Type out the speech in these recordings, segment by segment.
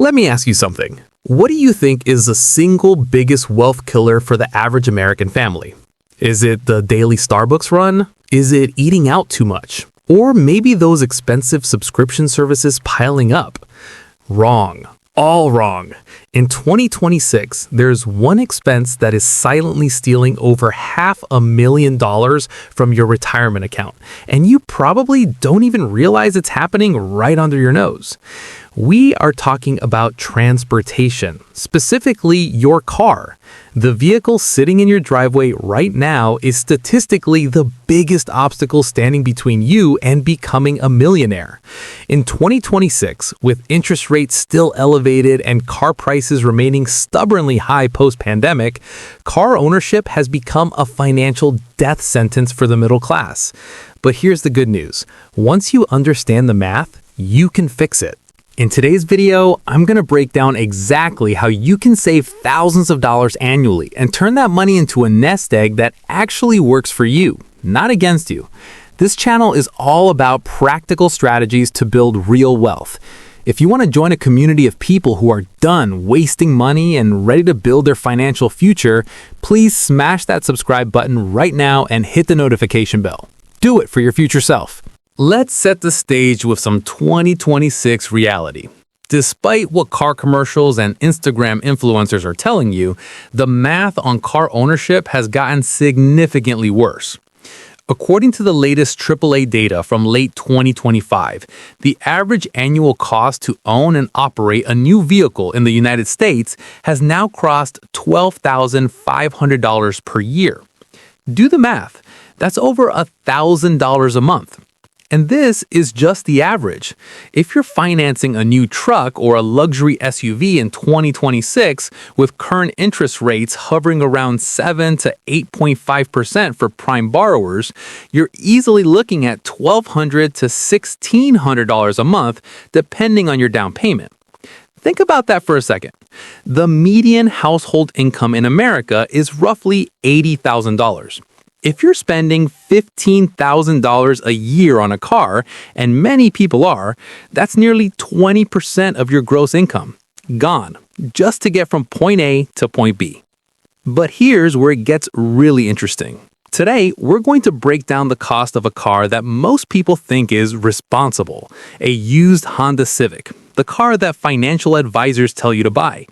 Let me ask you something. What do you think is the single biggest wealth killer for the average American family? Is it the daily Starbucks run? Is it eating out too much? Or maybe those expensive subscription services piling up? Wrong. All wrong. In 2026, there's one expense that is silently stealing over $500,000 from your retirement account, and you probably don't even realize it's happening right under your nose. We are talking about transportation, specifically your car. The vehicle sitting in your driveway right now is statistically the biggest obstacle standing between you and becoming a millionaire. In 2026, with interest rates still elevated and car prices remaining stubbornly high post-pandemic, car ownership has become a financial death sentence for the middle class. But here's the good news. Once you understand the math, you can fix it. In today's video, I'm going to break down exactly how you can save thousands of dollars annually and turn that money into a nest egg that actually works for you, not against you. This channel is all about practical strategies to build real wealth. If you want to join a community of people who are done wasting money and ready to build their financial future, please smash that subscribe button right now and hit the notification bell. Do it for your future self. Let's set the stage with some 2026 reality. Despite what car commercials and Instagram influencers are telling you, the math on car ownership has gotten significantly worse. According to the latest AAA data from late 2025, the average annual cost to own and operate a new vehicle in the United States has now crossed $12,500 per year. Do the math. That's over $1,000 a month. And this is just the average. If you're financing a new truck or a luxury SUV in 2026 with current interest rates hovering around 7 to 8.5% for prime borrowers, you're easily looking at $1,200 to $1,600 a month, depending on your down payment. Think about that for a second. The median household income in America is roughly $80,000. If you're spending $15,000 a year on a car, and many people are, that's nearly 20% of your gross income. Gone, just to get from point A to point B. But here's where it gets really interesting. Today, we're going to break down the cost of a car that most people think is responsible, a used Honda Civic, the car that financial advisors tell you to buy.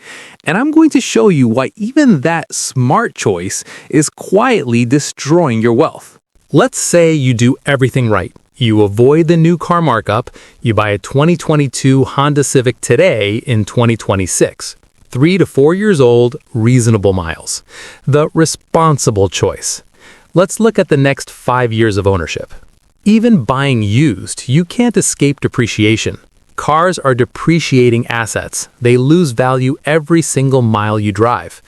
And I'm going to show you why even that smart choice is quietly destroying your wealth. Let's say you do everything right. You avoid the new car markup, you buy a 2022 Honda Civic today in 2026. 3 to 4 years old, reasonable miles. The responsible choice. Let's look at the next 5 years of ownership. Even buying used, you can't escape depreciation. Cars are depreciating assets. They lose value every single mile you drive.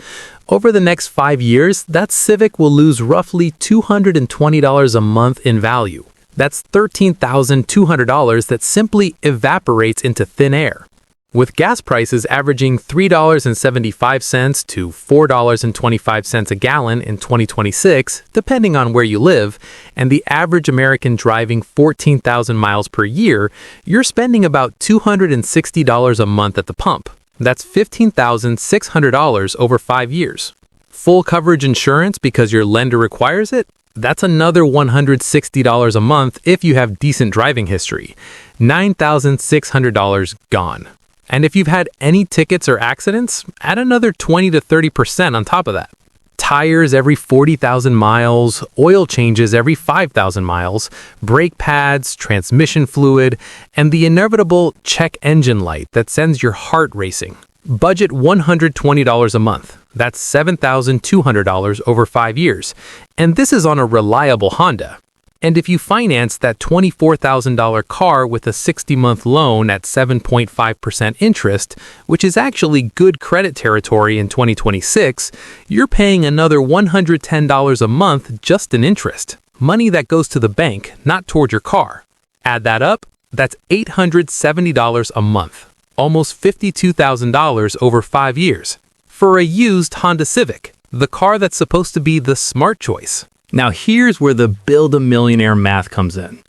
Over the next 5 years, that Civic will lose roughly $220 a month in value. That's $13,200 that simply evaporates into thin air. With gas prices averaging $3.75 to $4.25 a gallon in 2026, depending on where you live, and the average American driving 14,000 miles per year, you're spending about $260 a month at the pump. That's $15,600 over 5 years. Full coverage insurance because your lender requires it? That's another $160 a month if you have decent driving history. $9,600 gone. And if you've had any tickets or accidents, add another 20 to 30% on top of that. Tires every 40,000 miles, oil changes every 5,000 miles, brake pads, transmission fluid, and the inevitable check engine light that sends your heart racing. Budget $120 a month. That's $7,200 over 5 years. And this is on a reliable Honda. And if you finance that $24,000 car with a 60-month loan at 7.5% interest, which is actually good credit territory in 2026, you're paying another $110 a month just in interest. Money that goes to the bank, not toward your car. Add that up, that's $870 a month. Almost $52,000 over 5 years. For a used Honda Civic, the car that's supposed to be the smart choice. Now here's where the build a millionaire math comes in.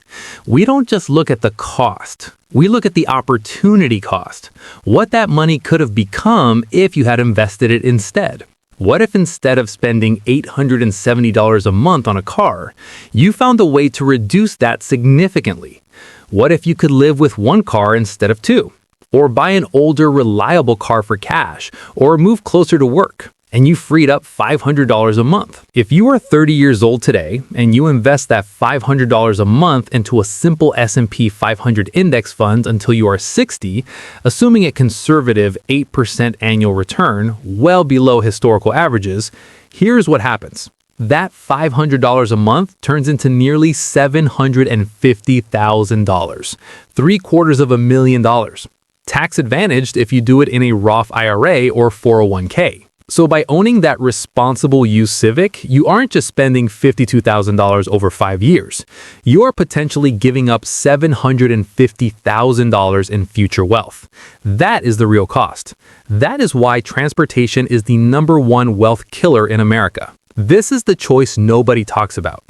We don't just look at the cost. We look at the opportunity cost, what that money could have become if you had invested it instead. What if instead of spending $870 a month on a car, you found a way to reduce that significantly? What if you could live with one car instead of two? Or buy an older, reliable car for cash, or move closer to work, and you freed up $500 a month? If you are 30 years old today and you invest that $500 a month into a simple S&P 500 index fund until you are 60, assuming a conservative 8% annual return, well below historical averages, here's what happens. That $500 a month turns into nearly $750,000, $750,000, tax advantaged if you do it in a Roth IRA or 401k. So by owning that responsible use Civic, you aren't just spending $52,000 over 5 years. You are potentially giving up $750,000 in future wealth. That is the real cost. That is why transportation is the #1 wealth killer in America. This is the choice nobody talks about.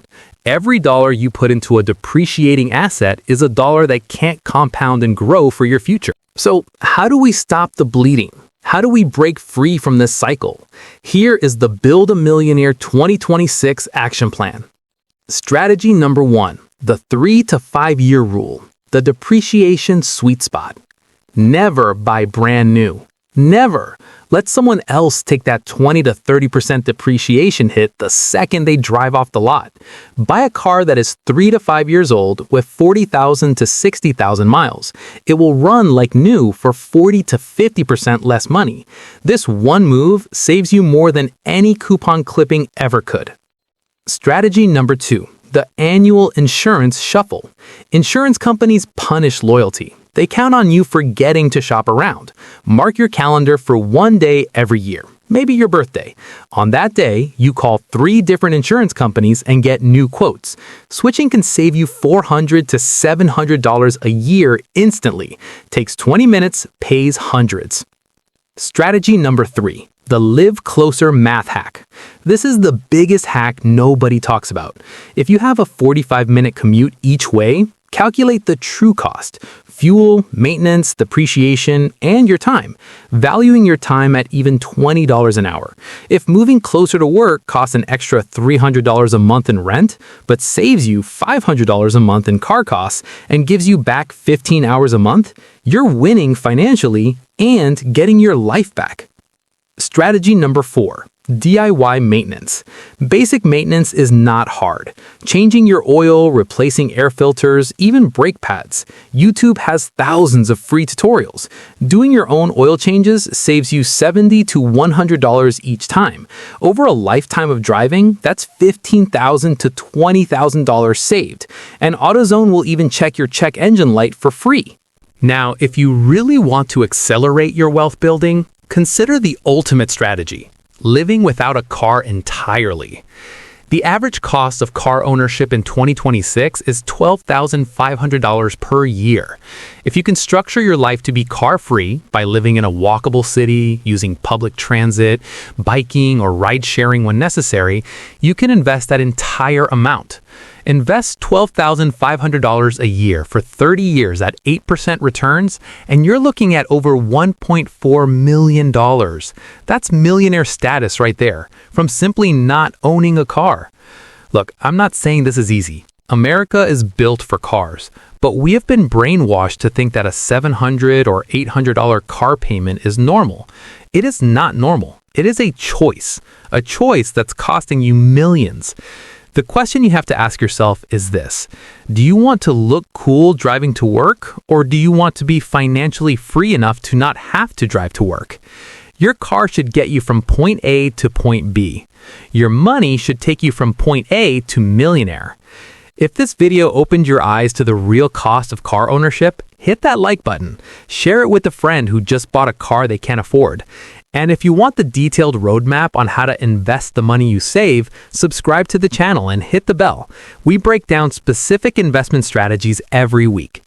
Every dollar you put into a depreciating asset is a dollar that can't compound and grow for your future. So how do we stop the bleeding? How do we break free from this cycle? Here is the Build a Millionaire 2026 action plan. Strategy number 1, the 3 to 5 year rule, the depreciation sweet spot. Never buy brand new. Never. Let someone else take that 20 to 30% depreciation hit the second they drive off the lot. Buy a car that is 3 to 5 years old with 40,000 to 60,000 miles. It will run like new for 40 to 50% less money. This one move saves you more than any coupon clipping ever could. Strategy number 2, the annual insurance shuffle. Insurance companies punish loyalty. They count on you forgetting to shop around. Mark your calendar for one day every year, maybe your birthday. On that day, you call 3 different insurance companies and get new quotes. Switching can save you $400 to $700 a year instantly. Takes 20 minutes, pays hundreds. Strategy number 3, the live closer math hack. This is the biggest hack nobody talks about. If you have a 45-minute commute each way, calculate the true cost: fuel, maintenance, depreciation, and your time, valuing your time at even $20 an hour. If moving closer to work costs an extra $300 a month in rent, but saves you $500 a month in car costs and gives you back 15 hours a month, you're winning financially and getting your life back. Strategy number 4, DIY maintenance. Basic maintenance is not hard. Changing your oil, replacing air filters, even brake pads. YouTube has thousands of free tutorials. Doing your own oil changes saves you $70 to $100 each time. Over a lifetime of driving, that's $15,000 to $20,000 saved. And AutoZone will even check your check engine light for free. Now, if you really want to accelerate your wealth building, consider the ultimate strategy: living without a car entirely. The average cost of car ownership in 2026 is $12,500 per year. If you can structure your life to be car-free by living in a walkable city, using public transit, biking, or ride-sharing when necessary, you can invest that entire amount. Invest $12,500 a year for 30 years at 8% returns, and you're looking at over $1.4 million. That's millionaire status right there, from simply not owning a car. Look, I'm not saying this is easy. America is built for cars, but we have been brainwashed to think that a $700 or $800 car payment is normal. It is not normal. It is a choice that's costing you millions. The question you have to ask yourself is this: do you want to look cool driving to work, or do you want to be financially free enough to not have to drive to work? Your car should get you from point A to point B. Your money should take you from point A to millionaire. If this video opened your eyes to the real cost of car ownership, hit that like button. Share it with a friend who just bought a car they can't afford. And if you want the detailed roadmap on how to invest the money you save, subscribe to the channel and hit the bell. We break down specific investment strategies every week.